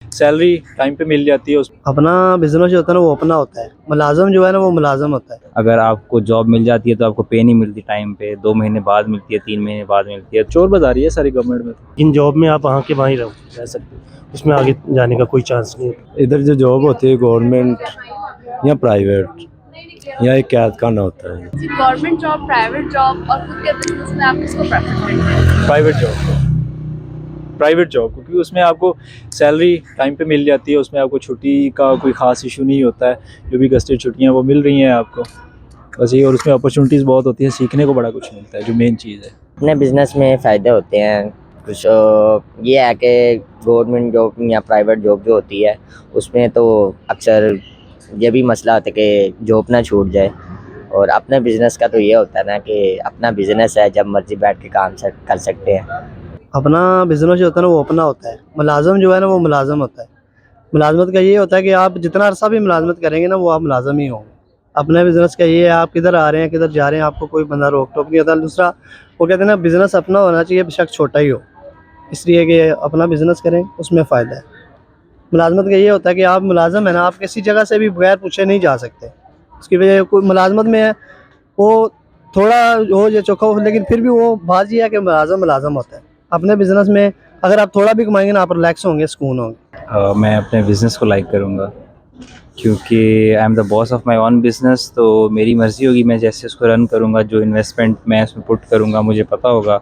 Salary time पे मिल जाती है उस। अपना बिजनेस जो होता है ना वो अपना होता है, मुलाजम जो है ना वो मुलाजम होता है। अगर आपको जॉब मिल जाती है तो आपको पे नहीं मिलती टाइम पे, 2 महीने बाद मिलती है, 3 महीने बाद मिलती है। चोर बाजारी है सारी गवर्नमेंट में। इन जॉब में आप वहाँ के वहीं रह सकते हो, उसमें आगे जाने का कोई चांस नहीं है। इधर जो जॉब होती है गवर्नमेंट या प्राइवेट या एक कैद खाना होता है। गवर्नमेंट जॉब, प्राइवेट जॉब और खुद के बिजनेस में आप किसको प्रेफर करते हैं? प्राइवेट जॉब क्योंकि उसमें आपको सैलरी टाइम पे मिल जाती है, उसमें आपको छुट्टी का कोई ख़ास इशू नहीं होता है। जो भी गस्टेड छुट्टियाँ वो मिल रही हैं आपको बस ये, और उसमें अपॉर्चुनिटीज़ बहुत होती हैं, सीखने को बड़ा कुछ मिलता है जो मेन चीज़ है। अपने बिजनेस में फ़ायदे होते हैं कुछ। ये है कि गवर्नमेंट जॉब या प्राइवेट जॉब जो होती है उसमें तो अक्सर ये भी मसला होता है कि जॉब ना छूट जाए। और अपने बिजनेस का तो ये होता है ना कि अपना बिजनेस है, जब मर्जी बैठ के काम कर सकते हैं। अपना बिजनेस जो होता है ना वो अपना होता है, मुलाजम जो है ना वो मुलाजम होता है। मुलाजमत का ये होता है कि आप जितना अरसा भी मुलाजमत करेंगे ना वो आप मुलाजम ही होंगे। अपने बिजनेस का ये है, आप किधर आ रहे हैं किधर जा रहे हैं आपको कोई बंदा रोक टोक नहीं होता। दूसरा वो कहते हैं ना बिजनेस अपना होना चाहिए बेशक छोटा ही हो, इसलिए कि अपना बिजनेस करें उसमें फ़ायदा है। मुलाजमत का ये होता है कि आप मुलाजम है ना, आप किसी जगह से भी बगैर पूछे नहीं जा सकते। उसकी वजह कोई मुलाजमत में है वो थोड़ा हो या चोखा हो, लेकिन फिर भी वो बात ये है कि मुलाजम होता है। अपने बिजनेस में अगर आप थोड़ा भी कमाएंगे ना आप रिलैक्स होंगे, सुकून होंगे। मैं अपने बिज़नेस को लाइक करूँगा क्योंकि I am the boss of my own business. तो मेरी मर्ज़ी होगी, मैं जैसे उसको रन करूँगा, जो इन्वेस्टमेंट मैं उसमें पुट करूँगा मुझे पता होगा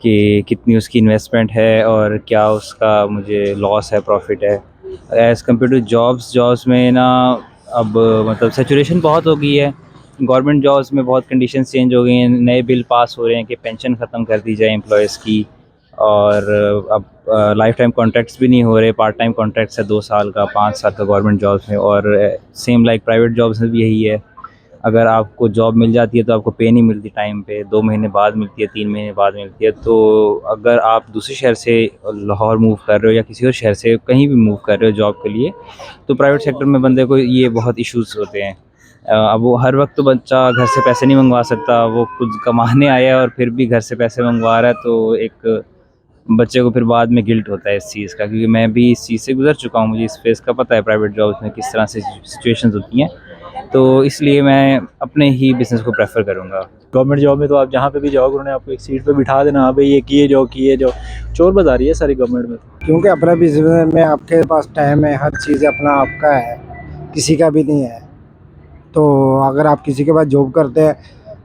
कि कितनी उसकी इन्वेस्टमेंट है और क्या उसका मुझे लॉस है प्रॉफिट है। एज़ कम्पेयर टू जॉब्स में ना अब मतलब सैचुरेशन बहुत हो गई है। गवर्नमेंट जॉब्स में बहुत कंडीशन चेंज हो गई हैं, नए बिल पास हो रहे हैं कि पेंशन ख़त्म कर दी जाए एम्प्लॉयज़ की। और अब लाइफ टाइम कॉन्ट्रैक्ट्स भी नहीं हो रहे, पार्ट टाइम कॉन्ट्रैक्ट्स है 2 साल का 5 साल का गवर्नमेंट जॉब्स में। और सेम लाइक प्राइवेट जॉब्स में भी यही है, अगर आपको जॉब मिल जाती है तो आपको पे नहीं मिलती टाइम पे, 2 महीने बाद मिलती है, 3 महीने बाद मिलती है। तो अगर आप दूसरे शहर से लाहौर मूव कर रहे हो या किसी और शहर से कहीं भी मूव कर रहे हो जॉब के लिए, तो प्राइवेट सेक्टर में बंदे को ये बहुत इश्यूज़ होते हैं। अब वो हर वक्त तो बच्चा घर से पैसे नहीं मंगवा सकता, वो खुद कमाने आया है और फिर भी घर से पैसे मंगवा रहा है, तो एक बच्चे को फिर बाद में गिल्ट होता है इस चीज़ का। क्योंकि मैं भी इस चीज़ से गुजर चुका हूँ, मुझे इस फेस का पता है प्राइवेट जॉब्स में किस तरह से सिचुएशंस होती हैं। तो इसलिए मैं अपने ही बिज़नेस को प्रेफर करूँगा। गवर्नमेंट जॉब में तो आप जहाँ पे भी जाओगे उन्होंने आपको एक सीट पे बिठा देना, हाँ भाई ये किए जाओ। चोर बाजारी है सारी गवर्नमेंट में। क्योंकि अपना बिजनेस में आपके पास टाइम है, हर चीज़ अपना आपका है, किसी का भी नहीं है। तो अगर आप किसी के पास जॉब करते हैं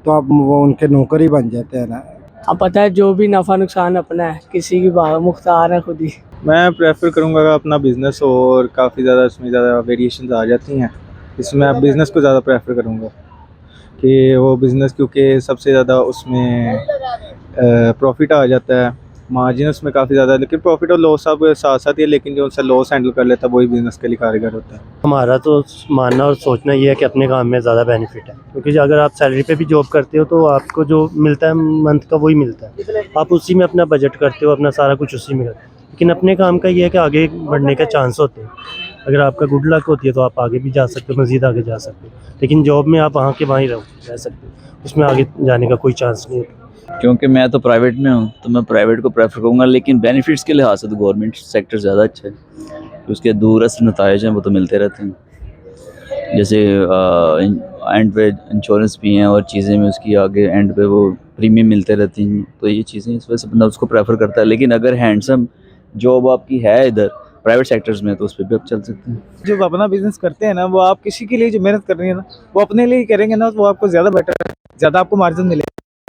तो आप वो उनके नौकर ही बन जाते हैं ना। अब पता है जो भी नफ़ा नुकसान अपना है, किसी की मुख्तार है खुद ही। मैं प्रेफर करूँगा कि अपना बिज़नेस हो और काफ़ी ज़्यादा इसमें ज़्यादा वेरिएशंस आ जाती हैं, इसमें आप बिज़नेस को ज़्यादा प्रेफर करूँगा कि वो बिज़नेस, क्योंकि सबसे ज़्यादा उसमें प्रॉफिट आ जाता है, मार्जिन उसमें काफ़ी ज़्यादा है, लेकिन प्रॉफिट और लॉस सब साथ साथ ही है, लेकिन जो उनसे लॉस हैंडल कर लेता है वही बिज़नेस के लिए कारगर होता है। हमारा तो मानना और सोचना ये है कि अपने काम में ज़्यादा बेनिफिट है, क्योंकि अगर आप सैलरी पे भी जॉब करते हो तो आपको जो मिलता है मंथ का वही मिलता है, आप उसी में अपना बजट करते हो, अपना सारा कुछ उसी में करते हो। लेकिन अपने काम का ये है कि आगे बढ़ने का चांस होते हैं, अगर आपका गुड लक होती है तो आप आगे भी जा सकते हो, मज़ीद आगे जा सकते हो। लेकिन जॉब में आप वहाँ के वहीं रह सकते हो, उसमें आगे जाने का कोई चांस नहीं होता। क्योंकि मैं तो प्राइवेट में हूँ तो मैं प्राइवेट को प्रेफर करूँगा, लेकिन बेनिफिट्स के लिहाज से तो गवर्नमेंट सेक्टर ज़्यादा अच्छा है। उसके दूरस्थ नताइज हैं वो तो मिलते रहते हैं, जैसे एंड पे इंश्योरेंस भी हैं और चीज़ें में उसकी आगे एंड पे वो प्रीमियम मिलते रहती हैं। तो ये चीज़ें इस वजह से बंदा उसको प्रेफर करता है। लेकिन अगर हैंडसम जॉब आपकी है इधर प्राइवेट सेक्टर्स में तो उस पर भी आप चल सकते हैं। जो अपना बिज़नेस करते हैं ना, वो आप किसी के लिए जो मेहनत कर रही है ना वो अपने लिए ही करेंगे ना, तो वो आपको ज़्यादा बेटर है, ज़्यादा आपको मार्जिन मिलेगा।